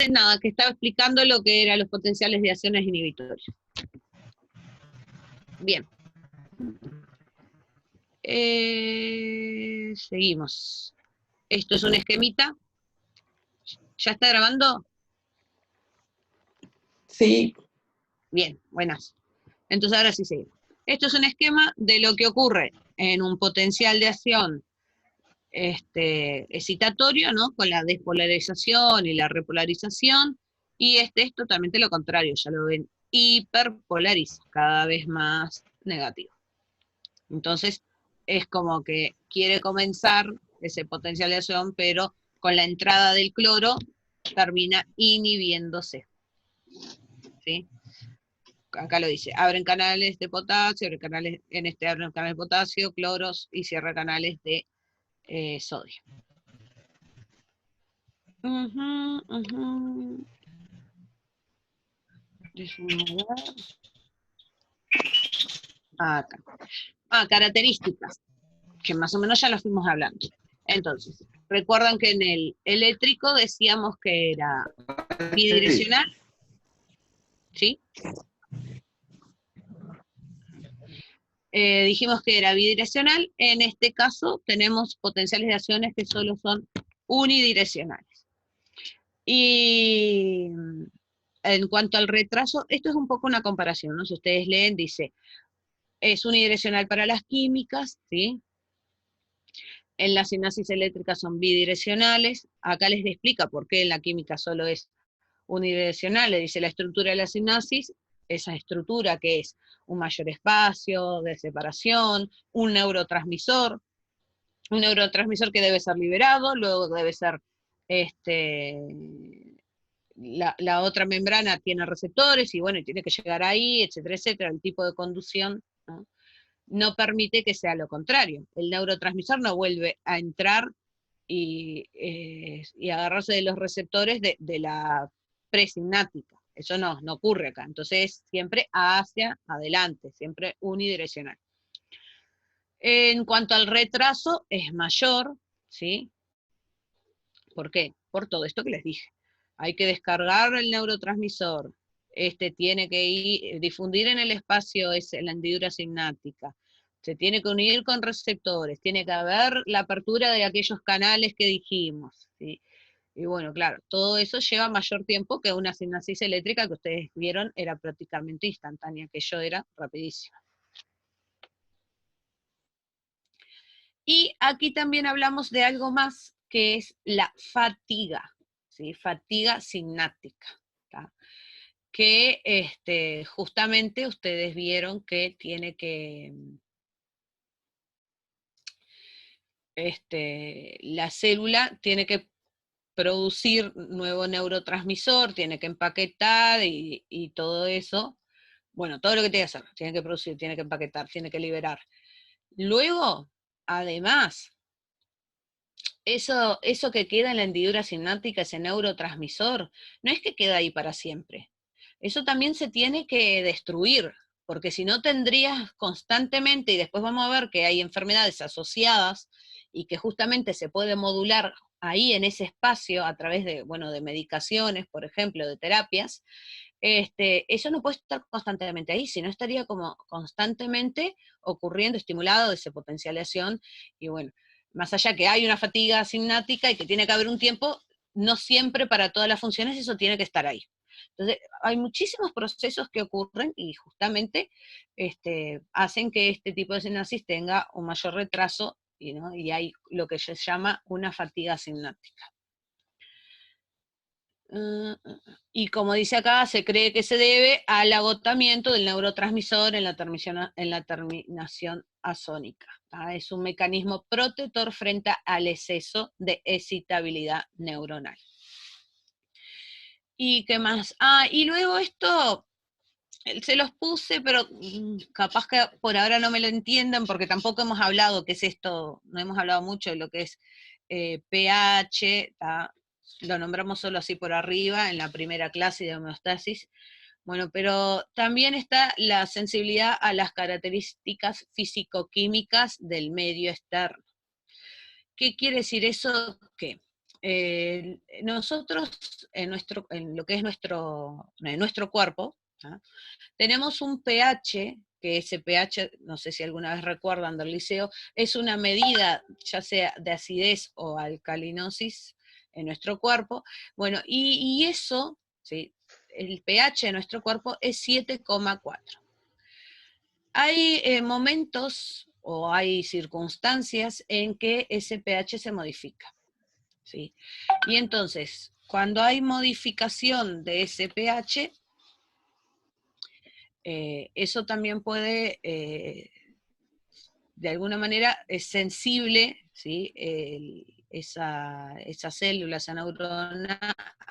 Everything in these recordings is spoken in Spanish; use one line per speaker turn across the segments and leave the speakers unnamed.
nada, que estaba explicando lo que eran los potenciales de acciones inhibitorias. Bien. Seguimos. Esto es un esquemita. ¿Ya está grabando?
Sí.
Bien, buenas. Entonces ahora sí seguimos. Esto es un esquema de lo que ocurre en un potencial de acción excitatorio, ¿no? Con la despolarización y la repolarización, y es totalmente lo contrario, ya lo ven, hiperpolariza, cada vez más negativo. Entonces, es como que quiere comenzar ese potencial de acción, pero con la entrada del cloro termina inhibiéndose. ¿Sí? Acá lo dice, abren canales de potasio, abren canales, abren canales de potasio, cloros, y cierra canales de sodio. Acá. Características, que más o menos ya lo fuimos hablando. Entonces, recuerdan que en el eléctrico decíamos que era bidireccional, ¿sí? Dijimos que era bidireccional, en este caso tenemos potenciales de acciones que solo son unidireccionales. Y en cuanto al retraso, esto es un poco una comparación, ¿no? Si ustedes leen, dice, es unidireccional para las químicas, ¿sí? En la sinapsis eléctrica son bidireccionales, acá les explica por qué en la química solo es unidireccional, le dice la estructura de la sinapsis, esa estructura que es un mayor espacio de separación, un neurotransmisor que debe ser liberado, luego debe ser, la otra membrana tiene receptores, y bueno, y tiene que llegar ahí, etcétera, etcétera, el tipo de conducción, ¿no? No permite que sea lo contrario. El neurotransmisor no vuelve a entrar y agarrarse de los receptores de la presináptica. Eso no ocurre acá. Entonces, siempre hacia adelante, siempre unidireccional. En cuanto al retraso, es mayor, ¿sí? ¿Por qué? Por todo esto que les dije. Hay que descargar el neurotransmisor, tiene que difundir en el espacio la hendidura sináptica, se tiene que unir con receptores, tiene que haber la apertura de aquellos canales que dijimos, ¿sí? Y bueno, claro, todo eso lleva mayor tiempo que una sinapsis eléctrica que ustedes vieron era prácticamente instantánea, que yo era rapidísima. Y aquí también hablamos de algo más, que es la fatiga, ¿sí? Fatiga sináptica, ¿tá? Que justamente ustedes vieron que tiene que, la célula tiene que producir nuevo neurotransmisor, tiene que empaquetar y todo eso. Bueno, todo lo que tiene que hacer, tiene que producir, tiene que empaquetar, tiene que liberar. Luego, además, eso que queda en la hendidura sináptica, ese neurotransmisor, no es que queda ahí para siempre. Eso también se tiene que destruir, porque si no tendrías constantemente, y después vamos a ver que hay enfermedades asociadas y que justamente se puede modular ahí en ese espacio a través de, bueno, de medicaciones, por ejemplo, de terapias, eso no puede estar constantemente ahí, sino estaría como constantemente ocurriendo, estimulado de esa potencialización, y bueno, más allá que hay una fatiga sináptica y que tiene que haber un tiempo, no siempre para todas las funciones eso tiene que estar ahí. Entonces, hay muchísimos procesos que ocurren y justamente hacen que este tipo de sinapsis tenga un mayor retraso, ¿no? Y hay lo que se llama una fatiga sináptica. Y como dice acá, se cree que se debe al agotamiento del neurotransmisor en la terminación axónica. Es un mecanismo protector frente al exceso de excitabilidad neuronal. ¿Y qué más? Y luego esto, se los puse, pero capaz que por ahora no me lo entiendan, porque tampoco hemos hablado qué es esto, no hemos hablado mucho de lo que es pH, lo nombramos solo así por arriba en la primera clase de homeostasis. Bueno, pero también está la sensibilidad a las características físico-químicas del medio externo. ¿Qué quiere decir eso? Que nosotros, en lo que es nuestro cuerpo, ¿ah? Tenemos un pH, que ese pH, no sé si alguna vez recuerdan del liceo, es una medida ya sea de acidez o alcalinosis en nuestro cuerpo. Bueno, y eso, ¿sí? El pH de nuestro cuerpo es 7,4. Hay momentos o hay circunstancias en que ese pH se modifica, ¿sí? Y entonces, cuando hay modificación de ese pH, eso también puede, de alguna manera, es sensible, ¿sí? Esa célula, esa neurona,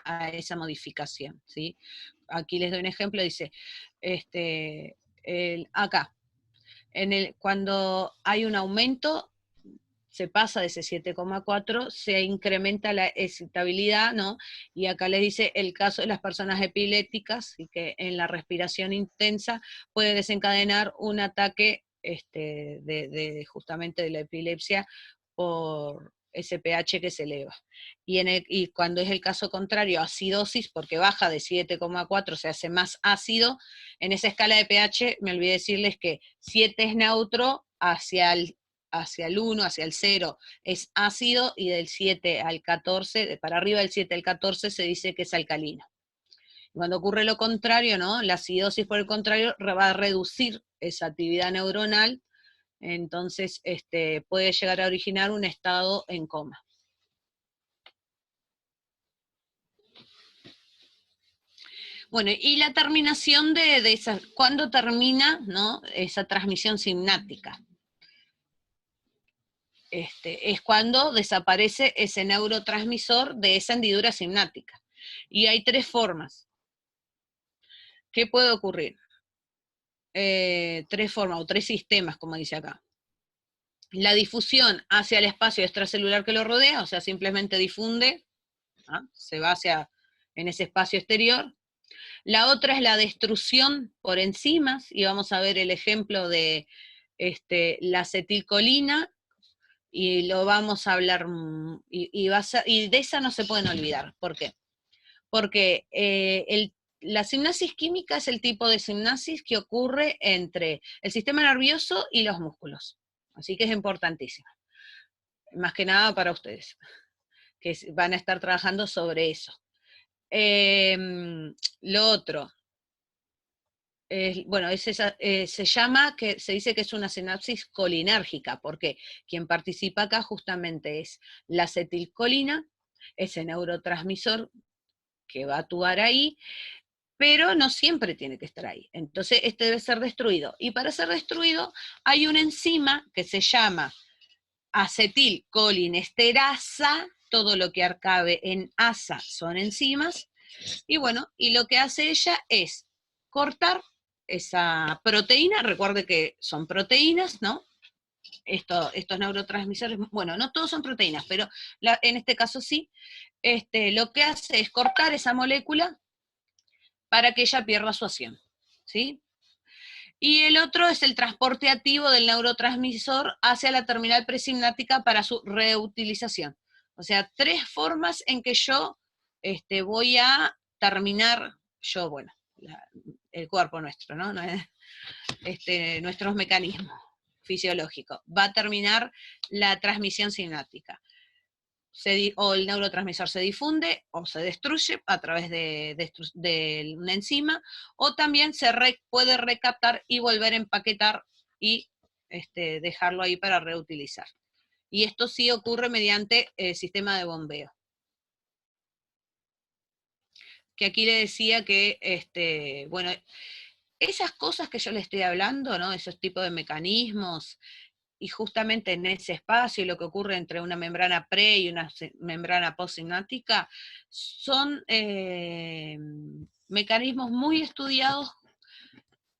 a esa modificación, ¿sí? Aquí les doy un ejemplo, dice, acá, cuando hay un aumento, se pasa de ese 7,4, se incrementa la excitabilidad, ¿no? Y acá les dice el caso de las personas epilépticas, y que en la respiración intensa puede desencadenar un ataque justamente de la epilepsia por ese pH que se eleva. Y cuando es el caso contrario, acidosis, porque baja de 7,4, se hace más ácido, en esa escala de pH, me olvidé decirles que 7 es neutro, hacia el 1, hacia el 0 es ácido, y del 7 al 14, para arriba del 7 al 14 se dice que es alcalino. Cuando ocurre lo contrario, ¿no? La acidosis, por el contrario, va a reducir esa actividad neuronal, entonces puede llegar a originar un estado en coma. Bueno, y la terminación de esa, ¿cuándo termina, no, esa transmisión sináptica? Es cuando desaparece ese neurotransmisor de esa hendidura sináptica. Y hay 3 formas. ¿Qué puede ocurrir? 3 formas o 3 sistemas, como dice acá. La difusión hacia el espacio extracelular que lo rodea, o sea, simplemente difunde, ¿ah? Se va en ese espacio exterior. La otra es la destrucción por enzimas, y vamos a ver el ejemplo de la acetilcolina, y lo vamos a hablar, y de esa no se pueden olvidar. ¿Por qué? Porque la sinapsis química es el tipo de sinapsis que ocurre entre el sistema nervioso y los músculos. Así que es importantísima. Más que nada para ustedes, que van a estar trabajando sobre eso. Lo otro, bueno, se llama, que se dice que es una sinapsis colinérgica, porque quien participa acá justamente es la acetilcolina, ese neurotransmisor que va a actuar ahí, pero no siempre tiene que estar ahí. Entonces, este debe ser destruido. Y para ser destruido hay una enzima que se llama acetilcolinesterasa, todo lo que acabe en asa son enzimas, y bueno, y lo que hace ella es cortar esa proteína, recuerde que son proteínas, ¿no? Estos neurotransmisores, bueno, no todos son proteínas, pero en este caso sí, lo que hace es cortar esa molécula para que ella pierda su acción, ¿sí? Y el otro es el transporte activo del neurotransmisor hacia la terminal presináptica para su reutilización. O sea, 3 formas en que yo voy a terminar, bueno, el cuerpo nuestro, ¿no? Nuestros mecanismos fisiológicos. Va a terminar la transmisión sináptica. O el neurotransmisor se difunde o se destruye a través de una enzima, o también puede recaptar y volver a empaquetar y dejarlo ahí para reutilizar. Y esto sí ocurre mediante el sistema de bombeo. Que aquí le decía que, bueno, esas cosas que yo le estoy hablando, ¿no? Esos tipos de mecanismos, y justamente en ese espacio, lo que ocurre entre una membrana pre y una membrana postsináptica, son mecanismos muy estudiados,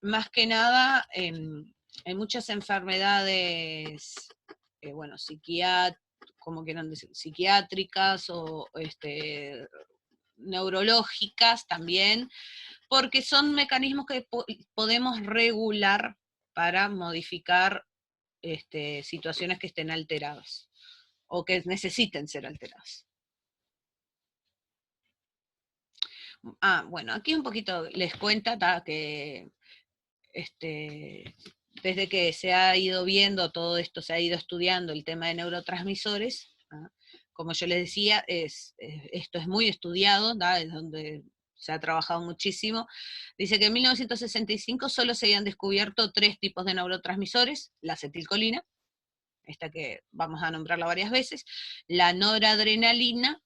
más que nada en muchas enfermedades, bueno, como quieran decir, psiquiátricas o neurológicas también, porque son mecanismos que podemos regular para modificar situaciones que estén alteradas o que necesiten ser alteradas. Bueno, aquí un poquito les cuenta que desde que se ha ido viendo todo esto, se ha ido estudiando el tema de neurotransmisores, como yo les decía, esto es muy estudiado, es donde se ha trabajado muchísimo. Dice que en 1965 solo se habían descubierto 3 tipos de neurotransmisores: la acetilcolina, esta que vamos a nombrarla varias veces, la noradrenalina,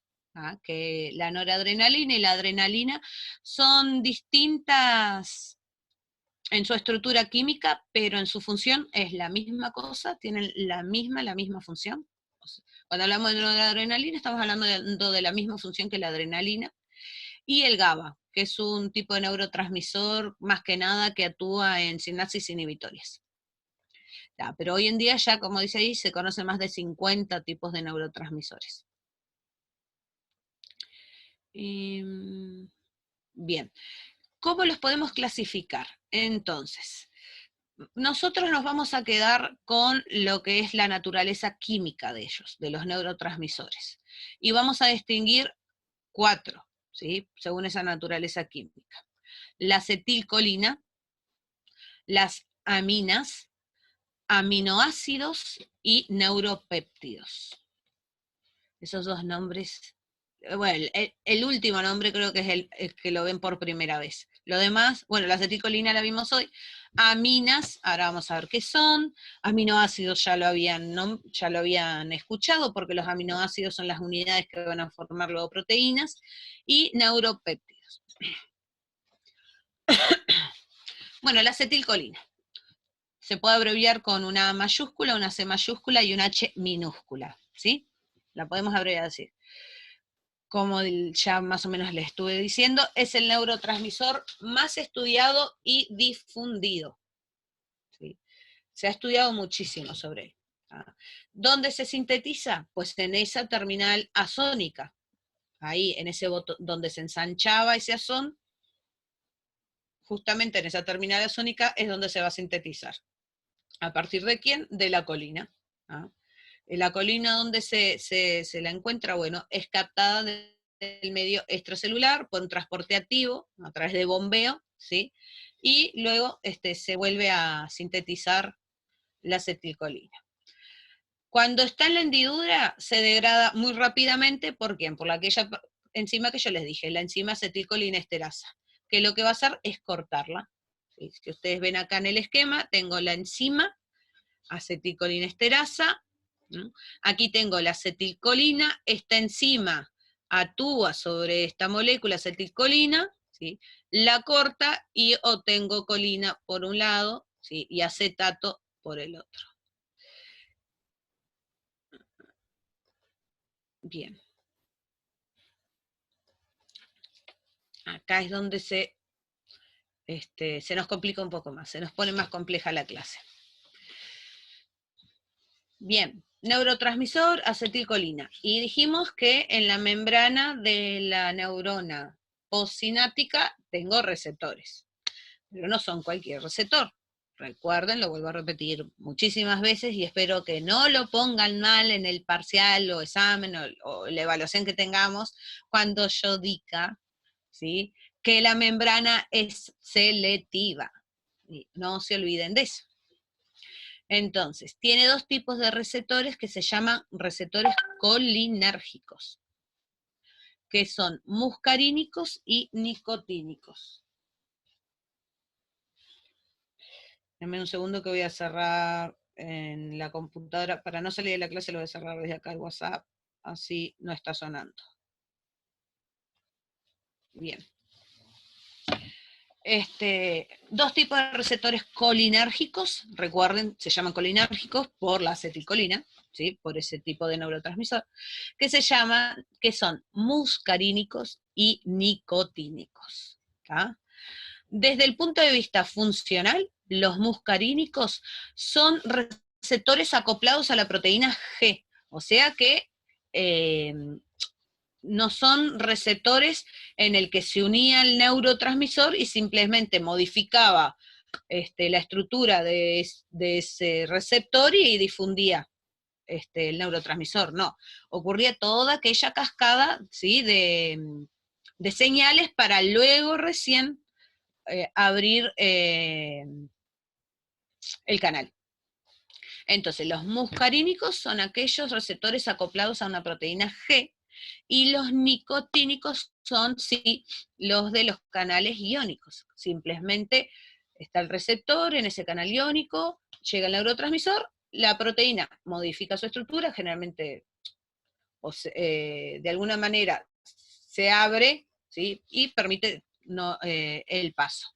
que la noradrenalina y la adrenalina son distintas en su estructura química, pero en su función es la misma cosa, tienen la misma función. Cuando hablamos de noradrenalina estamos hablando de la misma función que la adrenalina. Y el GABA, que es un tipo de neurotransmisor más que nada que actúa en sinapsis inhibitorias. Pero hoy en día ya, como dice ahí, se conocen más de 50 tipos de neurotransmisores. Bien, ¿cómo los podemos clasificar? Entonces, nosotros nos vamos a quedar con lo que es la naturaleza química de ellos, de los neurotransmisores. Y vamos a distinguir 4, ¿sí?, según esa naturaleza química: la acetilcolina, las aminas, aminoácidos y neuropéptidos. Esos 2 nombres, bueno, el último nombre creo que es el que lo ven por primera vez. Lo demás, bueno, la acetilcolina la vimos hoy. Aminas, ahora vamos a ver qué son. Aminoácidos ya lo habían escuchado, porque los aminoácidos son las unidades que van a formar luego proteínas. Y neuropéptidos. Bueno, la acetilcolina se puede abreviar con una A mayúscula, una C mayúscula y una H minúscula, ¿sí? La podemos abreviar así. Como ya más o menos les estuve diciendo, es el neurotransmisor más estudiado y difundido, ¿sí? Se ha estudiado muchísimo sobre él. ¿Dónde se sintetiza? Pues en esa terminal azónica, ahí en ese botón donde se ensanchaba ese azón, justamente en esa terminal azónica es donde se va a sintetizar. ¿A partir de quién? De la colina. La colina, donde se la encuentra, bueno, es captada del medio extracelular por un transporte activo a través de bombeo, ¿sí? Y luego se vuelve a sintetizar la acetilcolina. Cuando está en la hendidura se degrada muy rápidamente. ¿Por quién? Por aquella enzima que yo les dije, la enzima acetilcolinesterasa, que lo que va a hacer es cortarla. ¿Sí? Si ustedes ven acá en el esquema, tengo la enzima acetilcolinesterasa. Aquí tengo la acetilcolina, esta enzima actúa sobre esta molécula acetilcolina, ¿sí?, la corta y obtengo colina por un lado, ¿sí?, y acetato por el otro. Bien. Acá es donde se nos complica un poco más, se nos pone más compleja la clase. Bien, neurotransmisor, acetilcolina. Y dijimos que en la membrana de la neurona postsináptica tengo receptores, pero no son cualquier receptor. Recuerden, lo vuelvo a repetir muchísimas veces y espero que no lo pongan mal en el parcial o examen o la evaluación que tengamos cuando yo diga, ¿sí?, que la membrana es selectiva. No se olviden de eso. Entonces, tiene 2 tipos de receptores que se llaman receptores colinérgicos, que son muscarínicos y nicotínicos. Dame un segundo que voy a cerrar en la computadora. Para no salir de la clase lo voy a cerrar desde acá el WhatsApp, así no está sonando. Bien. 2 tipos de receptores colinérgicos, recuerden, se llaman colinérgicos por la acetilcolina, ¿sí?, por ese tipo de neurotransmisor, que son muscarínicos y nicotínicos. Desde el punto de vista funcional, los muscarínicos son receptores acoplados a la proteína G, o sea que no son receptores en el que se unía el neurotransmisor y simplemente modificaba la estructura de ese receptor y difundía el neurotransmisor. No, ocurría toda aquella cascada, ¿sí?, de señales para luego recién abrir el canal. Entonces, los muscarínicos son aquellos receptores acoplados a una proteína G, y los nicotínicos son, sí, los de los canales iónicos. Simplemente está el receptor en ese canal iónico, llega el neurotransmisor, la proteína modifica su estructura, generalmente de alguna manera se abre, ¿sí? Y permite el paso.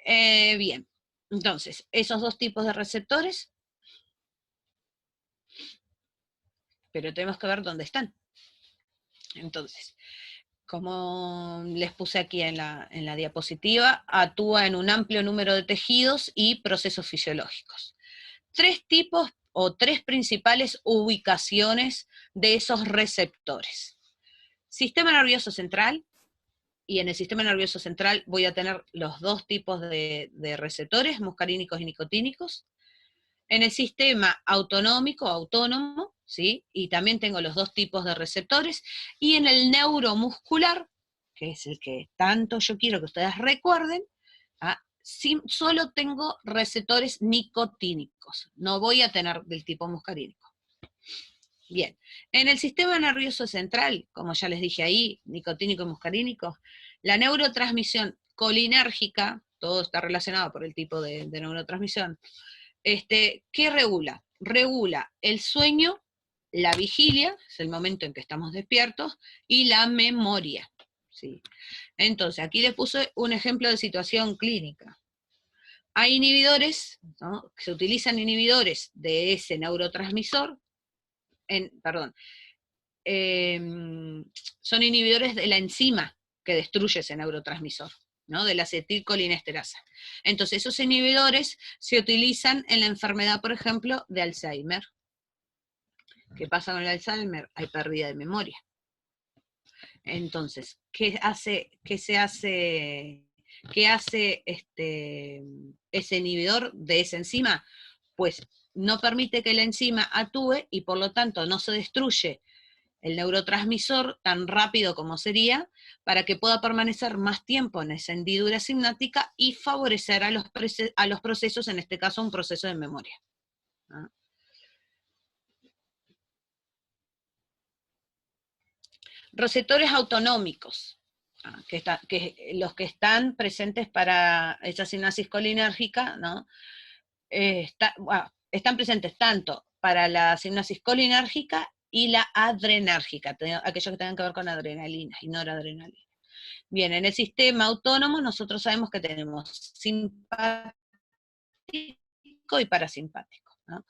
Bien, entonces, esos dos tipos de receptores, pero tenemos que ver dónde están. Entonces, como les puse aquí en la diapositiva, actúa en un amplio número de tejidos y procesos fisiológicos. Tres tipos o tres principales ubicaciones de esos receptores. Sistema nervioso central, y en el sistema nervioso central voy a tener los dos tipos de receptores, muscarínicos y nicotínicos. En el sistema autónomo, ¿sí? Y también tengo los dos tipos de receptores, y en el neuromuscular, que es el que tanto yo quiero que ustedes recuerden, solo tengo receptores nicotínicos, no voy a tener del tipo muscarínico. Bien, en el sistema nervioso central, como ya les dije ahí, nicotínico y muscarínico, la neurotransmisión colinérgica, todo está relacionado por el tipo de neurotransmisión, ¿qué regula? Regula el sueño, la vigilia, es el momento en que estamos despiertos, y la memoria. ¿Sí? Entonces, aquí les puse un ejemplo de situación clínica. Hay inhibidores, ¿no? Se utilizan inhibidores de ese neurotransmisor, son inhibidores de la enzima que destruye ese neurotransmisor, ¿no? De la acetilcolinesterasa. Entonces, esos inhibidores se utilizan en la enfermedad, por ejemplo, de Alzheimer. ¿Qué pasa con el Alzheimer? Hay pérdida de memoria. Entonces, ¿qué hace ese inhibidor de esa enzima? Pues no permite que la enzima actúe y por lo tanto no se destruye el neurotransmisor tan rápido como sería, para que pueda permanecer más tiempo en esa hendidura sináptica y favorecer a los procesos, en este caso un proceso de memoria. ¿Ah? Receptores autonómicos, los que están presentes para esa sinapsis colinérgica, ¿no? Están presentes tanto para la sinapsis colinérgica y la adrenérgica, aquellos que tengan que ver con adrenalina y noradrenalina. Bien, en el sistema autónomo nosotros sabemos que tenemos simpático y parasimpático, ¿no?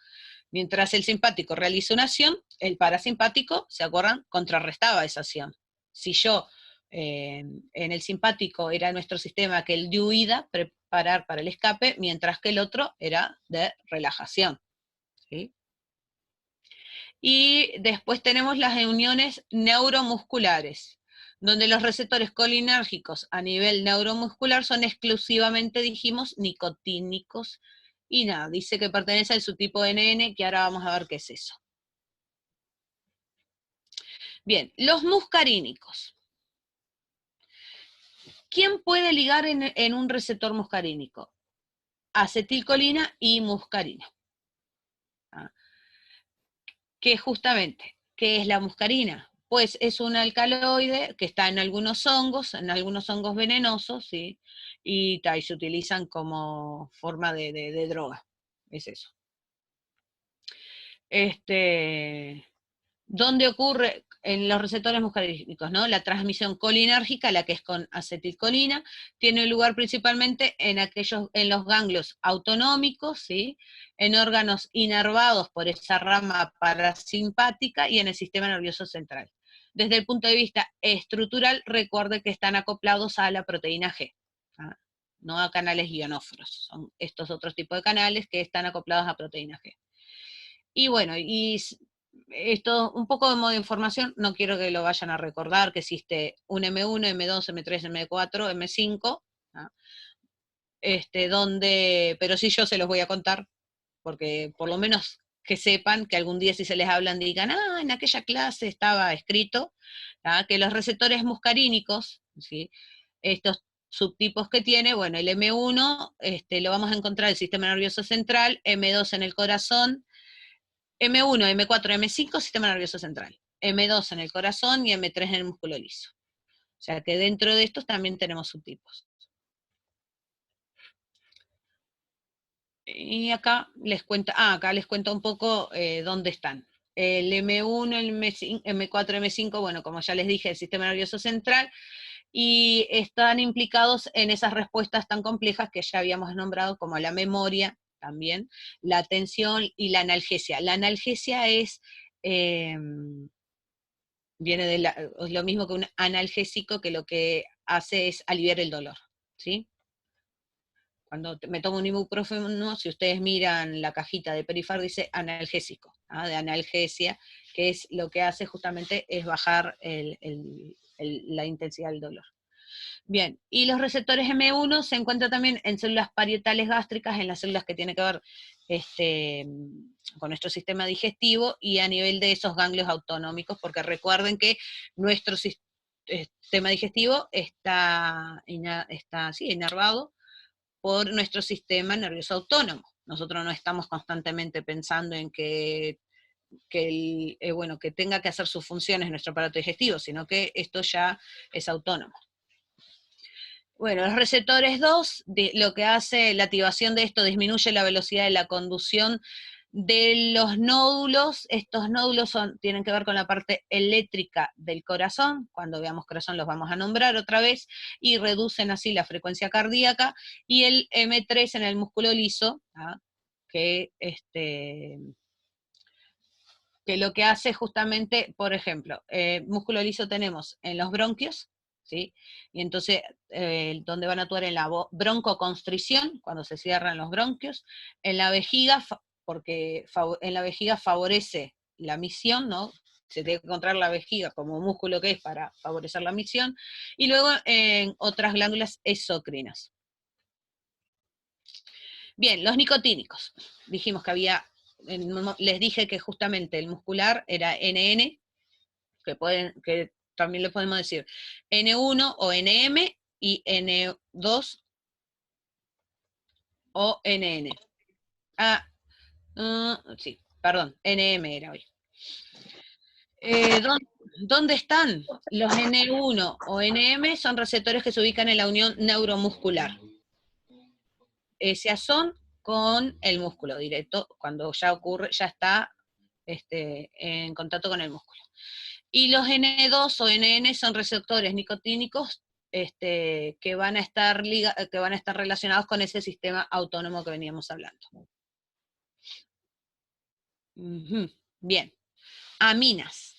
Mientras el simpático realiza una acción, el parasimpático, ¿se acuerdan?, contrarrestaba esa acción. Si yo, en el simpático era nuestro sistema aquel de huida, preparar para el escape, mientras que el otro era de relajación. ¿Sí? Y después tenemos las uniones neuromusculares, donde los receptores colinérgicos a nivel neuromuscular son exclusivamente, dijimos, nicotínicos, y nada, dice que pertenece al subtipo NN, que ahora vamos a ver qué es eso. Bien, los muscarínicos. ¿Quién puede ligar en un receptor muscarínico? Acetilcolina y muscarina. Que justamente, ¿qué es la muscarina? Pues es un alcaloide que está en algunos hongos venenosos, ¿sí? Y se utilizan como forma de droga, es eso. ¿Dónde ocurre en los receptores muscarínicos, ¿no? La transmisión colinérgica, la que es con acetilcolina, tiene lugar principalmente en los ganglios autonómicos, ¿sí? En órganos inervados por esa rama parasimpática y en el sistema nervioso central. Desde el punto de vista estructural, recuerde que están acoplados a la proteína G, ¿ah? No a canales ionóforos, son estos otros tipos de canales que están acoplados a proteína G. Y bueno, y esto, un poco de modo de información, no quiero que lo vayan a recordar, que existe un M1, M2, M3, M4, M5, ¿no? Pero sí yo se los voy a contar, porque por lo menos que sepan, que algún día si se les hablan digan, en aquella clase estaba escrito, que los receptores muscarínicos, ¿sí? Estos subtipos que tiene, bueno, el M1 lo vamos a encontrar en el sistema nervioso central, M2 en el corazón, M1, M4, M5, sistema nervioso central, M2 en el corazón y M3 en el músculo liso. O sea que dentro de estos también tenemos subtipos. Y acá les cuento un poco dónde están. El M1, el M4, M5, bueno, como ya les dije, el sistema nervioso central, y están implicados en esas respuestas tan complejas que ya habíamos nombrado, como la memoria también, la atención y la analgesia. La analgesia es, viene de es lo mismo que un analgésico, que lo que hace es aliviar el dolor, ¿sí? Cuando me tomo un ibuprofeno, si ustedes miran la cajita de Perifar, dice analgésico, de analgesia, que es lo que hace justamente es bajar la intensidad del dolor. Bien, y los receptores M1 se encuentran también en células parietales gástricas, en las células que tienen que ver con nuestro sistema digestivo y a nivel de esos ganglios autonómicos, porque recuerden que nuestro sistema digestivo está inervado por nuestro sistema nervioso autónomo. Nosotros no estamos constantemente pensando en que tenga que hacer sus funciones nuestro aparato digestivo, sino que esto ya es autónomo. Bueno, los receptores 2, lo que hace la activación de esto, disminuye la velocidad de la conducción de los nódulos. Estos nódulos tienen que ver con la parte eléctrica del corazón, cuando veamos corazón los vamos a nombrar otra vez, y reducen así la frecuencia cardíaca, y el M3 en el músculo liso, que lo que hace justamente, por ejemplo, músculo liso tenemos en los bronquios, ¿sí? Y entonces, donde van a actuar en la broncoconstricción, cuando se cierran los bronquios, en la vejiga, porque en la vejiga favorece la misión, ¿no? Se tiene que encontrar la vejiga como músculo que es para favorecer la misión, y luego en otras glándulas exocrinas. Bien, los nicotínicos. Dijimos que les dije que justamente el muscular era NN, que también le podemos decir N1 o NM, y N2 o NN. Sí, perdón, NM era hoy. ¿Dónde están? Los N1 o NM son receptores que se ubican en la unión neuromuscular. Ese son con el músculo directo, cuando ya ocurre, ya está en contacto con el músculo. Y los N2 o NN son receptores nicotínicos que van a estar relacionados con ese sistema autónomo que veníamos hablando. Bien, aminas.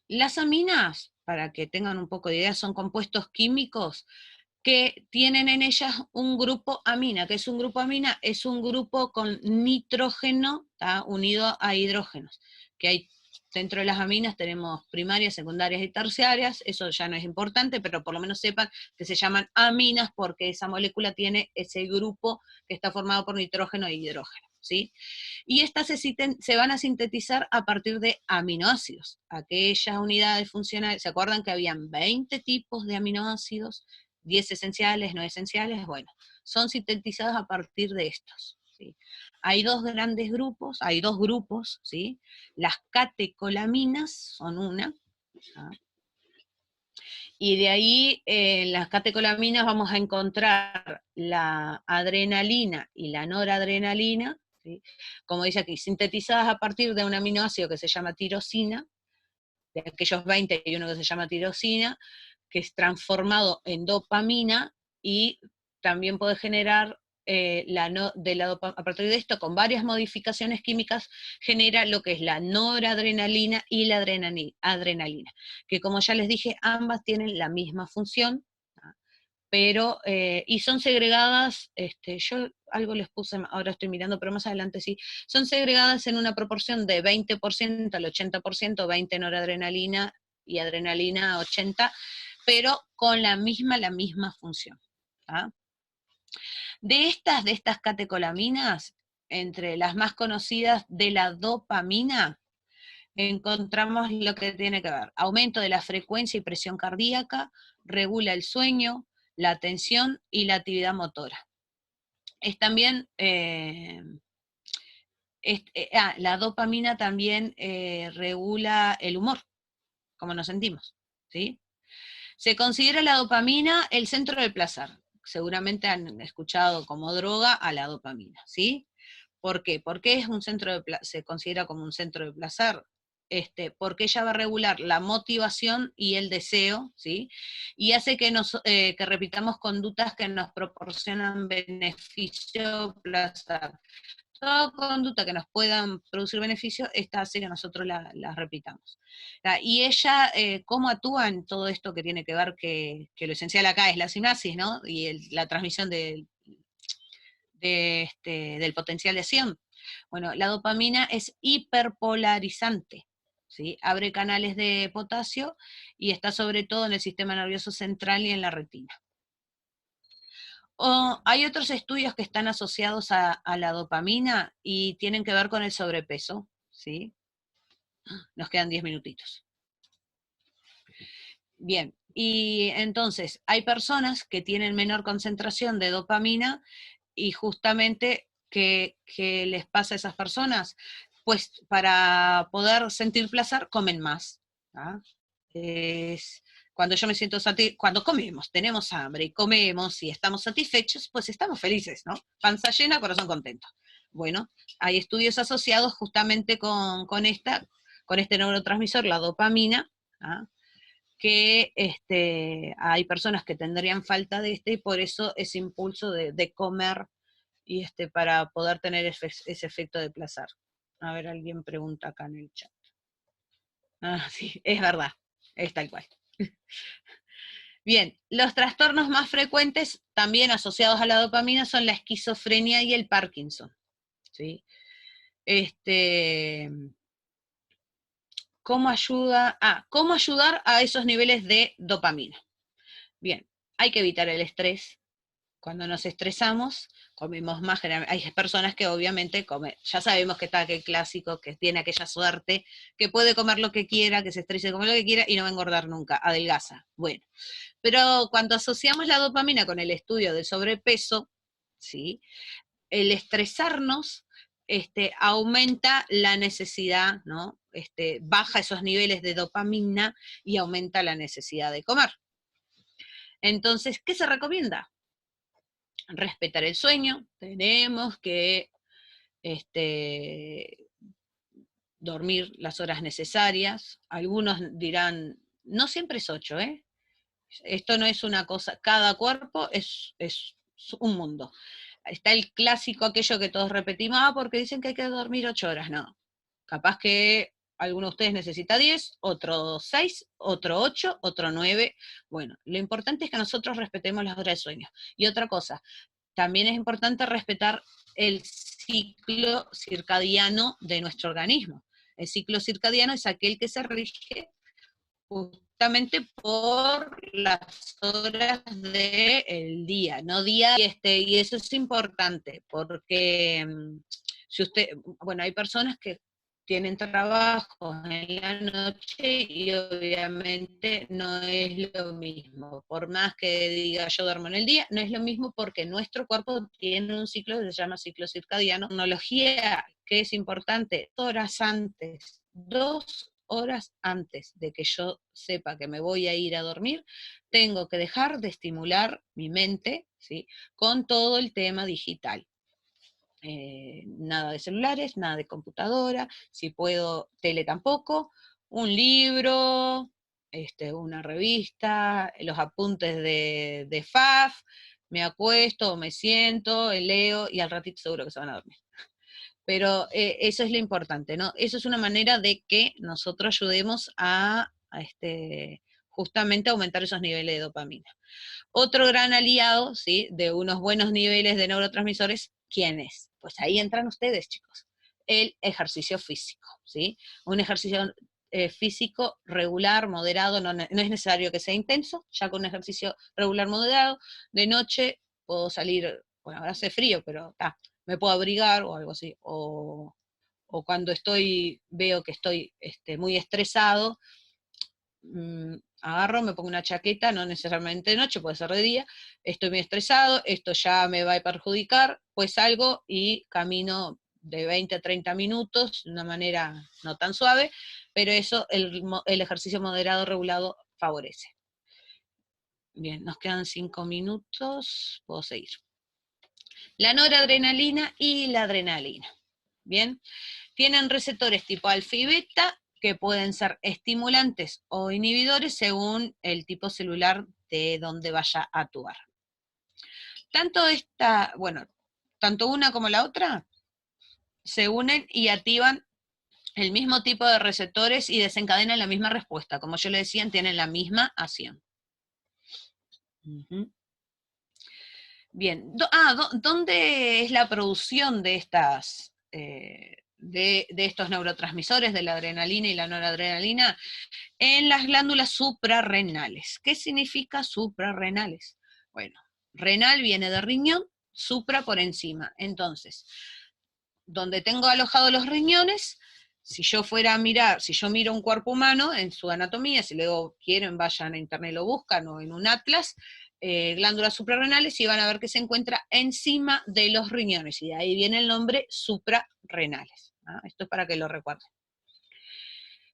Las aminas, para que tengan un poco de idea, son compuestos químicos que tienen en ellas un grupo amina. ¿Qué es un grupo amina? Es un grupo con nitrógeno unido a hidrógenos, que hay dentro de las aminas tenemos primarias, secundarias y terciarias. Eso ya no es importante, pero por lo menos sepan que se llaman aminas porque esa molécula tiene ese grupo que está formado por nitrógeno e hidrógeno, ¿sí? Y estas se van a sintetizar a partir de aminoácidos. Aquellas unidades funcionales, ¿se acuerdan que habían 20 tipos de aminoácidos? 10 esenciales, no esenciales, bueno, son sintetizados a partir de estos, ¿sí? Hay dos grupos, ¿sí? Las catecolaminas son una, y de ahí en las catecolaminas vamos a encontrar la adrenalina y la noradrenalina, ¿sí? Como dice aquí, sintetizadas a partir de un aminoácido que se llama tirosina, de aquellos 20 hay uno que se llama tirosina, que es transformado en dopamina, y también puede generar a partir de esto, con varias modificaciones químicas, genera lo que es la noradrenalina y la adrenalina, que como ya les dije, ambas tienen la misma función, pero, y son segregadas, yo algo les puse, ahora estoy mirando, pero más adelante sí, son segregadas en una proporción de 20% al 80%, 20 noradrenalina y adrenalina 80, pero con la misma función. De estas catecolaminas, entre las más conocidas de la dopamina, encontramos lo que tiene que ver, aumento de la frecuencia y presión cardíaca, regula el sueño, la atención y la actividad motora. Es también, la dopamina también regula el humor, como nos sentimos, ¿sí? Se considera la dopamina el centro del placer. Seguramente han escuchado como droga a la dopamina, ¿sí? ¿Por qué? ¿Por qué es un centro de se considera como un centro de placer? Porque ella va a regular la motivación y el deseo, ¿sí? Y hace que repitamos conductas que nos proporcionan beneficio, placer. Toda conducta que nos puedan producir beneficio, esta hace que nosotros la repitamos. Y ella, ¿cómo actúa en todo esto que tiene que ver que lo esencial acá es la sinapsis, ¿no? Y la transmisión del potencial de acción? Bueno, la dopamina es hiperpolarizante, ¿sí? Abre canales de potasio y está sobre todo en el sistema nervioso central y en la retina. Hay otros estudios que están asociados a la dopamina y tienen que ver con el sobrepeso, ¿sí? Nos quedan 10 minutitos. Bien, y entonces hay personas que tienen menor concentración de dopamina y justamente, ¿qué les pasa a esas personas? Pues para poder sentir placer, comen más. ¿Ah? Cuando yo me siento cuando comemos, tenemos hambre y comemos y estamos satisfechos, pues estamos felices, ¿no? Panza llena, corazón contento. Bueno, hay estudios asociados justamente con este neurotransmisor, la dopamina, ¿ah? Que hay personas que tendrían falta de y por eso ese impulso de comer y para poder tener ese efecto de placer. A ver, alguien pregunta acá en el chat. Ah, sí, es verdad, es tal cual. Bien, los trastornos más frecuentes también asociados a la dopamina son la esquizofrenia y el Parkinson, ¿sí? ¿Cómo ayudar a esos niveles de dopamina? Bien, hay que evitar el estrés. Cuando nos estresamos, comemos más. Hay personas que obviamente comen, ya sabemos que está aquel clásico que tiene aquella suerte, que puede comer lo que quiera, que se estrese, comer lo que quiera y no va a engordar nunca, adelgaza. Bueno, pero cuando asociamos la dopamina con el estudio del sobrepeso, ¿sí? El estresarnos aumenta la necesidad, ¿no? Baja esos niveles de dopamina y aumenta la necesidad de comer. Entonces, ¿qué se recomienda? Respetar el sueño, tenemos que dormir las horas necesarias. Algunos dirán, no siempre es 8, ¿eh? Esto no es una cosa, cada cuerpo es un mundo. Está el clásico, aquello que todos repetimos, porque dicen que hay que dormir 8 horas, no. Capaz que alguno de ustedes necesita 10, otro 6, otro 8, otro 9. Bueno, lo importante es que nosotros respetemos las horas de sueño. Y otra cosa, también es importante respetar el ciclo circadiano de nuestro organismo. El ciclo circadiano es aquel que se rige justamente por las horas del día, no día, y eso es importante, porque si usted, bueno, hay personas que tienen trabajos en la noche y obviamente no es lo mismo. Por más que diga yo duermo en el día, no es lo mismo porque nuestro cuerpo tiene un ciclo que se llama ciclo circadiano. Tecnología que es importante, horas antes, 2 horas antes de que yo sepa que me voy a ir a dormir, tengo que dejar de estimular mi mente, ¿sí? Con todo el tema digital. Nada de celulares, nada de computadora, si puedo, tele tampoco, un libro, una revista, los apuntes de FAF, me acuesto, me siento, leo y al ratito seguro que se van a dormir. Pero eso es lo importante, ¿no? Eso es una manera de que nosotros ayudemos a justamente aumentar esos niveles de dopamina. Otro gran aliado, ¿sí? De unos buenos niveles de neurotransmisores, ¿quién es? Pues ahí entran ustedes, chicos. El ejercicio físico, ¿sí? Un ejercicio físico regular, moderado, no es necesario que sea intenso, ya con un ejercicio regular, moderado, de noche puedo salir bueno, ahora hace frío, pero me puedo abrigar o algo así, o cuando veo que estoy muy estresado, agarro, me pongo una chaqueta, no necesariamente de noche, puede ser de día, estoy muy estresado, esto ya me va a perjudicar, pues salgo y camino de 20 a 30 minutos, de una manera no tan suave, pero eso el ejercicio moderado regulado favorece. Bien, nos quedan 5 minutos, puedo seguir. La noradrenalina y la adrenalina. Bien, tienen receptores tipo alfa y beta que pueden ser estimulantes o inhibidores según el tipo celular de donde vaya a actuar. Tanto una como la otra se unen y activan el mismo tipo de receptores y desencadenan la misma respuesta. Como yo le decía, tienen la misma acción. Bien, ¿dónde es la producción de estas de estos neurotransmisores, de la adrenalina y la noradrenalina? En las glándulas suprarrenales. ¿Qué significa suprarrenales? Bueno, renal viene de riñón, supra por encima. Entonces, donde tengo alojados los riñones, si yo miro un cuerpo humano en su anatomía, si luego quieren vayan a internet y lo buscan, o en un atlas, glándulas suprarrenales, y van a ver que se encuentra encima de los riñones, y de ahí viene el nombre suprarrenales. Esto es para que lo recuerden.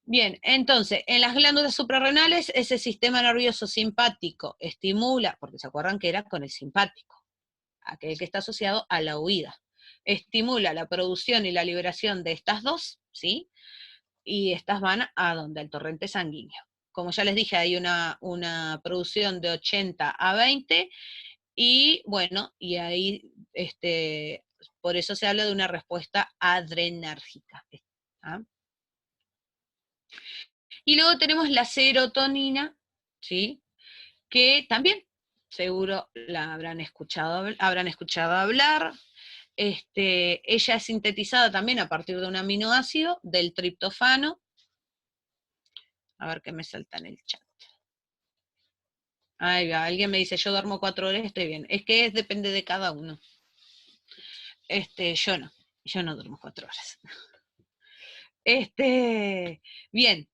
Bien, entonces, en las glándulas suprarrenales, ese sistema nervioso simpático estimula, porque se acuerdan que era con el simpático, aquel que está asociado a la huida, estimula la producción y la liberación de estas dos, ¿sí? Y estas van a donde el torrente sanguíneo. Como ya les dije, hay una producción de 80 a 20, y bueno, y ahí, por eso se habla de una respuesta adrenérgica. ¿Ah? Y luego tenemos la serotonina, ¿sí? Que también seguro la habrán escuchado hablar. Ella es sintetizada también a partir de un aminoácido, del triptofano. A ver qué me salta en el chat. Ahí va, alguien me dice, yo duermo 4 horas, estoy bien. Es que depende de cada uno. Yo no duermo 4 horas. Bien,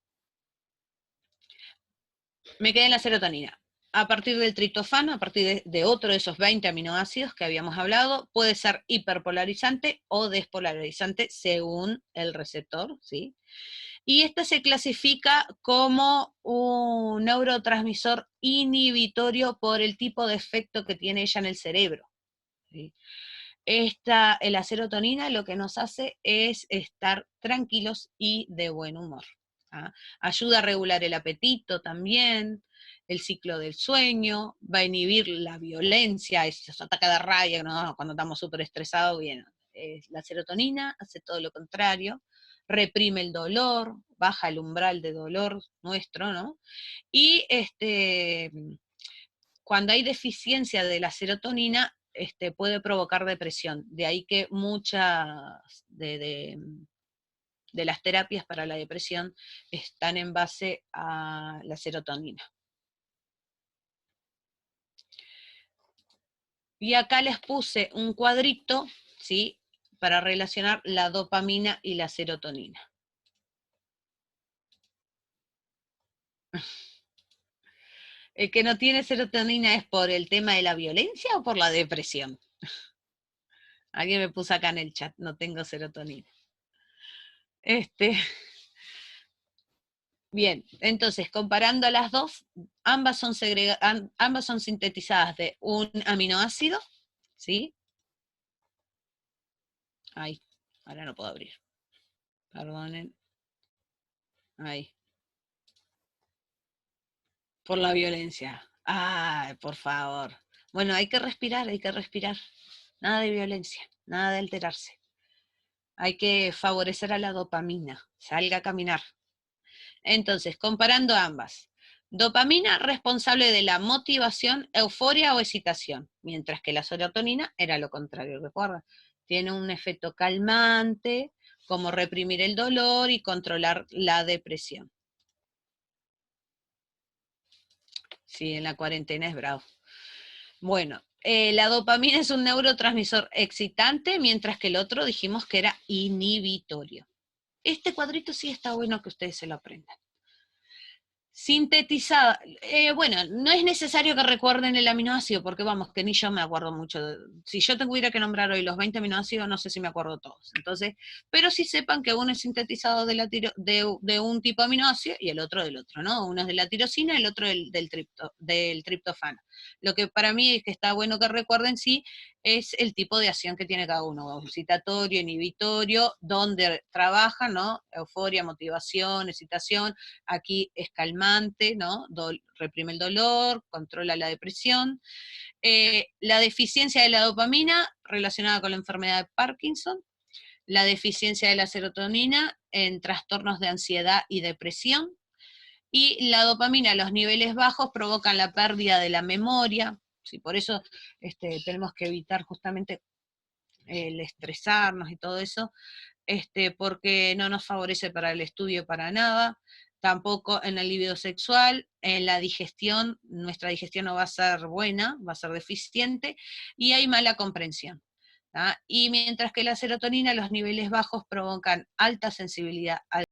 me quedé en la serotonina. A partir del triptofano, a partir de otro de esos 20 aminoácidos que habíamos hablado, puede ser hiperpolarizante o despolarizante según el receptor, ¿sí? Y esta se clasifica como un neurotransmisor inhibitorio por el tipo de efecto que tiene ella en el cerebro, ¿sí? La serotonina lo que nos hace es estar tranquilos y de buen humor. Ayuda a regular el apetito también, el ciclo del sueño, va a inhibir la violencia, esos ataques de rabia, ¿no? Cuando estamos súper estresados, bien. La serotonina hace todo lo contrario, reprime el dolor, baja el umbral de dolor nuestro, ¿no? Y cuando hay deficiencia de la serotonina, puede provocar depresión. De ahí que muchas de las terapias para la depresión están en base a la serotonina. Y acá les puse un cuadrito, ¿sí?, para relacionar la dopamina y la serotonina. ¿El que no tiene serotonina es por el tema de la violencia o por la depresión? Alguien me puso acá en el chat, no tengo serotonina. Bien, entonces, comparando las dos, ambas son sintetizadas de un aminoácido, ¿sí? Ay, ahora no puedo abrir. Perdonen. Ay. Por la violencia. Ay, por favor. Bueno, hay que respirar, hay que respirar. Nada de violencia, nada de alterarse. Hay que favorecer a la dopamina. Salga a caminar. Entonces, comparando ambas. Dopamina responsable de la motivación, euforia o excitación, mientras que la serotonina era lo contrario, recuerda. Tiene un efecto calmante, como reprimir el dolor y controlar la depresión. Sí, en la cuarentena es bravo. Bueno, La dopamina es un neurotransmisor excitante, mientras que el otro dijimos que era inhibitorio. Este cuadrito sí está bueno que ustedes se lo aprendan. Sintetizada. Bueno, no es necesario que recuerden el aminoácido, porque vamos, que ni yo me acuerdo mucho. Si yo tuviera que nombrar hoy los 20 aminoácidos, no sé si me acuerdo todos. Entonces, pero sí sepan que uno es sintetizado de un tipo de aminoácido y el otro del otro, ¿no? Uno es de la tirosina y el otro del triptofano. Lo que para mí es que está bueno que recuerden, sí, es el tipo de acción que tiene cada uno, excitatorio, inhibitorio, donde trabaja, ¿no? Euforia, motivación, excitación, aquí es calmante, ¿no? Reprime el dolor, controla la depresión. La deficiencia de la dopamina relacionada con la enfermedad de Parkinson, la deficiencia de la serotonina en trastornos de ansiedad y depresión, y la dopamina, los niveles bajos provocan la pérdida de la memoria, ¿sí? Por eso tenemos que evitar justamente el estresarnos y todo eso, porque no nos favorece para el estudio para nada, tampoco en el libido sexual, en la digestión, nuestra digestión no va a ser buena, va a ser deficiente, y hay mala comprensión. ¿tá? Y mientras que la serotonina, los niveles bajos provocan alta sensibilidad al